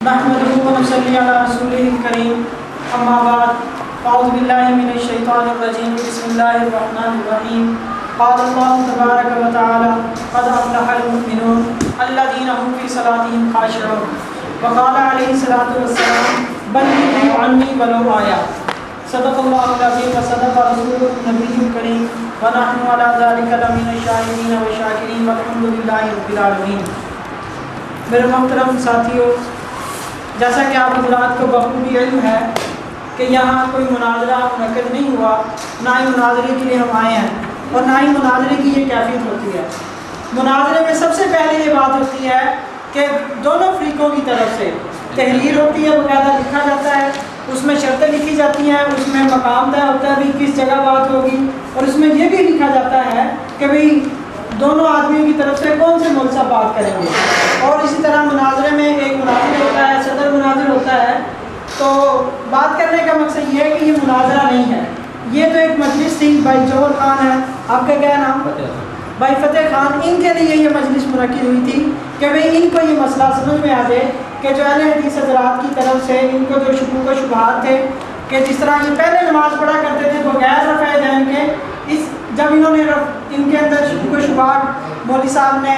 نحمده ونصلي على رسوله الكريم اما بعد اعوذ بالله من الشيطان الرجيم بسم الله الرحمن الرحيم قال الله تبارك وتعالى قد افلح المؤمنون الذين هم في صلاتهم خاشعون وقال عليه الصلاة والسلام بلغوا عني ولو آية صدق الله العظيم وصدق رسوله النبي الكريم ونحن على ذلك لمن الشاهدين والشاكرين والحمد لله رب العالمين. میرے محترم ساتھیوں، جیسا کہ آپ حضرات کو بخوبی علم ہے کہ یہاں کوئی مناظرہ منعقد نہیں ہوا، نہ ہی مناظرے کے لیے ہم آئے ہیں اور نہ ہی مناظرے کی یہ کیفیت ہوتی ہے. مناظرے میں سب سے پہلے یہ بات ہوتی ہے کہ دونوں فریقوں کی طرف سے تحریر ہوتی ہے، باقاعدہ لکھا جاتا ہے، اس میں شرطیں لکھی جاتی ہیں، اس میں مقام طے ہوتا ہے بھی کس جگہ بات ہوگی، اور اس میں یہ بھی لکھا جاتا ہے کہ بھئی دونوں آدمیوں کی طرف سے کون سے ملزم بات کریں گے. اور اسی طرح مناظرے میں ایک مناظر ہوتا ہے، صدر مناظر ہوتا ہے. تو بات کرنے کا مقصد یہ ہے کہ یہ مناظرہ نہیں ہے، یہ تو ایک مجلس تھی. بھائی جوہر خان ہے، آپ کا کیا نام؟ بھائی فتح خان، ان کے لیے یہ مجلس منعقد ہوئی تھی کہ بھئی ان کو یہ مسئلہ سمجھ میں آ جائے کہ جو اہل حدیث حضرات کی طرف سے ان کو جو شکوک و شبہات تھے کہ جس طرح یہ پہلے نماز پڑھا کرتے تھے بغیر رفع دین کے، جب انہوں نے ان کے اندر شکوک و شبہات مولوی صاحب نے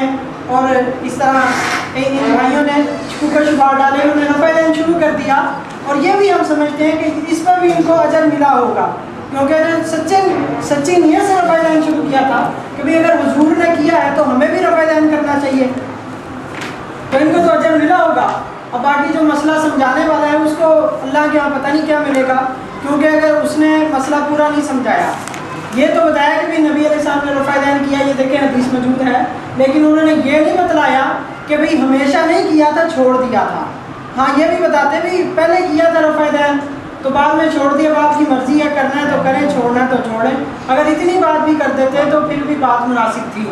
اور اس طرح ان بھائیوں نے شکوک و شبہات ڈالے، انہوں نے رفع دین شروع کر دیا. اور یہ بھی ہم سمجھتے ہیں کہ اس پر بھی ان کو اجر ملا ہوگا، کیونکہ سچی نیت سے رفع دین شروع کیا تھا کہ بھئی اگر حضور نے کیا ہے تو ہمیں بھی رفع دین کرنا چاہیے، تو ان کو تو اجر ملا ہوگا. اب باقی جو مسئلہ سمجھانے والا ہے اس کو اللہ کے یہاں پتہ نہیں کیا ملے گا، کیونکہ اگر اس نے مسئلہ پورا نہیں سمجھایا. یہ تو بتایا کہ بھی نبی علیہ السلام نے رفع دین کیا، یہ دیکھیں حدیث موجود ہے، لیکن انہوں نے یہ نہیں بتلایا کہ بھئی ہمیشہ نہیں کیا تھا، چھوڑ دیا تھا. ہاں یہ بھی بتاتے بھی پہلے کیا تھا رفع دین تو بعد میں چھوڑ دیا، بات کی مرضی ہے، کرنا ہے تو کریں، چھوڑنا ہے تو چھوڑیں. اگر اتنی بات بھی کر دیتے تو پھر بھی بات مناسب تھی.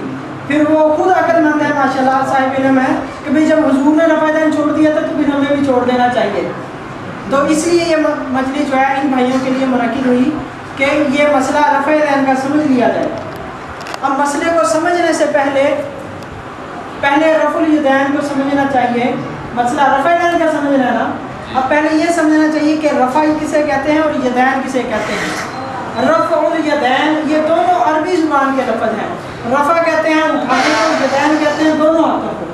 پھر وہ خود عقل مند ہے، ماشاءاللہ صاحب علم ہے کہ بھئی جب حضور نے رفع دین چھوڑ دیا تھا تو پھر ہمیں بھی چھوڑ دینا چاہیے. تو اس لیے یہ مجلس جو ہے ان بھائیوں کے لیے منعقد ہوئی کہ یہ مسئلہ رفع دین کا سمجھ لیا جائے. اب مسئلے کو سمجھنے سے پہلے رفع الیدین کو سمجھنا چاہیے. مسئلہ رفع دین کا سمجھنا ہے نا، اب پہلے یہ سمجھنا چاہیے کہ رفع کسے کہتے ہیں اور یدین کسے کہتے ہیں. رفع الیدین یہ دونوں عربی زبان کے لفظ ہیں. رفع کہتے ہیں اٹھانے کو، یدین کہتے ہیں دونوں ہاتھوں کو.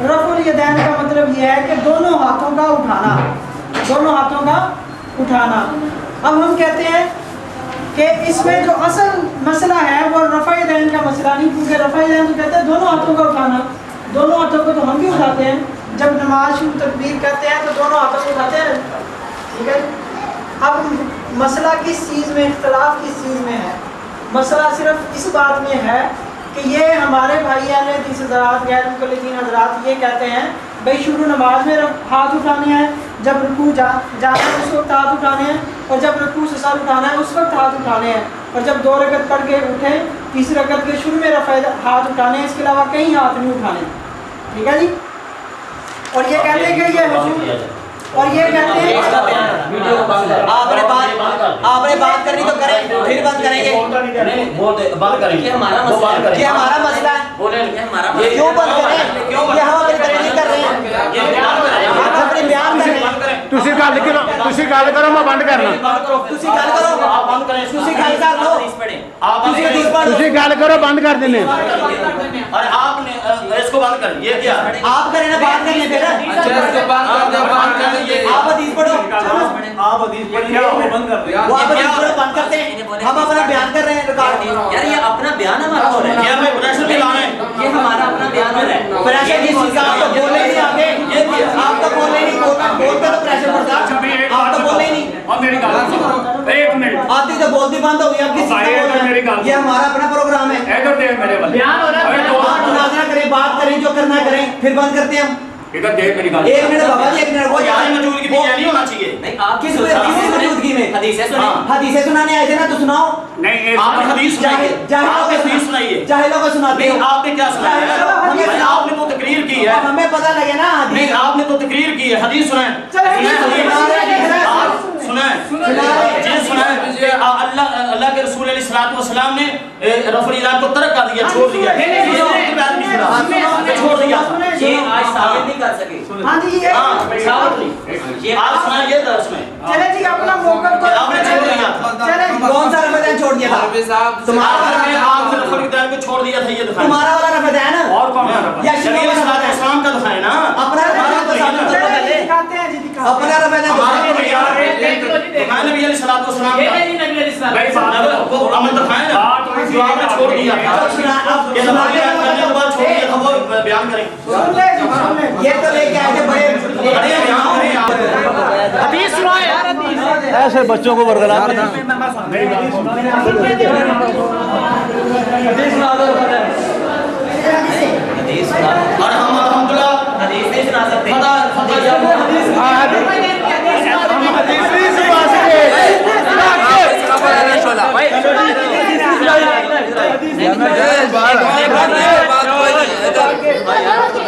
رفع الیدین کا مطلب یہ ہے کہ دونوں ہاتھوں کا اٹھانا، دونوں ہاتھوں کا اٹھانا. اب ہم کہتے ہیں کہ اس میں جو اصل مسئلہ ہے وہ رفع دین کا مسئلہ نہیں، کیونکہ رفع دین تو کہتے ہیں دونوں ہاتھوں کا اٹھانا. دونوں ہاتھوں کو تو ہم بھی اٹھاتے ہیں، جب نماز شروع تکبیر کرتے ہیں تو دونوں ہاتھوں کو اٹھاتے ہیں، ٹھیک ہے. اب مسئلہ کس چیز میں، اختلاف کس چیز میں ہے؟ مسئلہ صرف اس بات میں ہے کہ یہ ہمارے بھائی اہل حدیث حضرات، غیر مقلدین حضرات یہ کہتے ہیں بھئی شروع نماز میں ہاتھ اٹھانے ہیں، جب رکوع جانا ہے اس وقت ہاتھ اٹھانے ہیں، اور جب رکوع سے سر اٹھانا ہے اس وقت ہاتھ اٹھانے ہیں، اور جب 2 رکعت پڑھ کے اٹھیں تیسری رکعت کے شروع میں ہاتھ اٹھانے ہیں، اس کے علاوہ کہیں ہاتھ نہیں اٹھانے. ٹھیک ہے جی. اور یہ کہتے ہیں کہ یہ حضور، اور یہ کہتے ہیں آپ نے بات کرنی تو کریں، پھر بند کریں گے. یہ ہمارا مسئلہ ہے، کیوں بند کریں؟ یہ ہم اپنی تقریر کر رہے ہیں، ہم اپنی بیان کر رہے ہیں. تسی گل کرو، میں بند کرنا. تسی گل کر لو، تسی گل کرو، بند کر دینے. اور آپ نے اس کو بند کر، یہ کیا آپ کریں نا، بات کرنے پھر آپ حدیث پڑھو، آپ حدیث پڑھیے، وہ بند کر دیں. وہ آپ حدیث پڑھو، بند کرتے ہیں. ہم اپنا بیان کر رہے ہیں. یار یہ اپنا بیان ہمارا ہو رہا ہے، یہ ہمیں پریشر بھی لانا ہے، یہ ہمارا اپنا بیان ہو رہا ہے. پریشر جس چیز کا آپ تو بولے نہیں، آپ تو بولے نہیں، بولتے تو پریشر پڑتا، آپ تو بولے نہیں. ایک منٹ، آتی تو بولتی بند ہو گئی. اب کس چیز کا بول رہے ہیں؟ یہ ہمارا اپنا پروگرام ہے. ادھر دیکھ میرے والے، بیان ہو رہا ہے. آپ مناظرہ کریں، بات کریں، جو کرنا کریں، پھر بند کرتے ہیں ہم. ادھر دیکھ میری گل. ایک منٹ بابا جی، ایک منٹ. وہ یہاں موجودگی بھی نہیں ہونا چاہیے. نہیں آپ کس موجودگی میں حدیثیں سنیں، حدیثیں سنانے آئے تھے نا، تو سناؤ. نہیں، آپ نے حدیث سنائیے، آپ نے حدیث سنائیے. جاہلوں کو سناتے نہیں، آپ نے کیا سنایا؟ آپ نے تو تقریر کی ہے. ہمیں پتہ لگے نا. نہیں، آپ نے تو تقریر کی ہے. حدیث سنائیں، اللہ کے رسول علیہ الصلوۃ والسلام نے رفع الیدین کو ترک کر دیا، چھوڑ دیا. چھوڑ دیا. یہ آج ثابت نہیں کر سکے ہاں جی یہ ہاں ثابت نہیں یہ آپ سنائیے درس میں چلے جی اپنا موقف کو آپ نے چھوڑ دیا تھا چلے جی کون سا رفع دین چھوڑ دیا تھا تمہارا نے آپ سے رفع دین کو چھوڑ دیا تھا یہ دکھائیں تمہارا والا رفع دین اور کون سا یا نبی علیہ السلام کا دکھائیں نا اپنا رفع دین تو ثابت کرو چلے جی پہلے دکھاتے ہیں جی دکھاتے اپنا ہیں رفع دین ہمارا تو تو یار دکھائیں نبی علیہ السلام کا بھائی بات وہ عمل دکھائیں نا جو آپ نے چھوڑ دیا تھا یہ زمانے میں کرنے کے بعد چھوڑ دیا تھا وہ بیان کریں سن لے جی سن لے یہ تو لے کے آئے تھے بڑے ارے بیان کریں آپ حدیث سنائے یار حدیث ایسے بچوں کو برقرار رکھنا اور ہم الحمدللہ حدیث نہیں سنا سکتے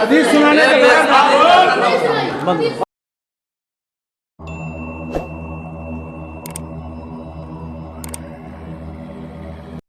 حدیث سنانے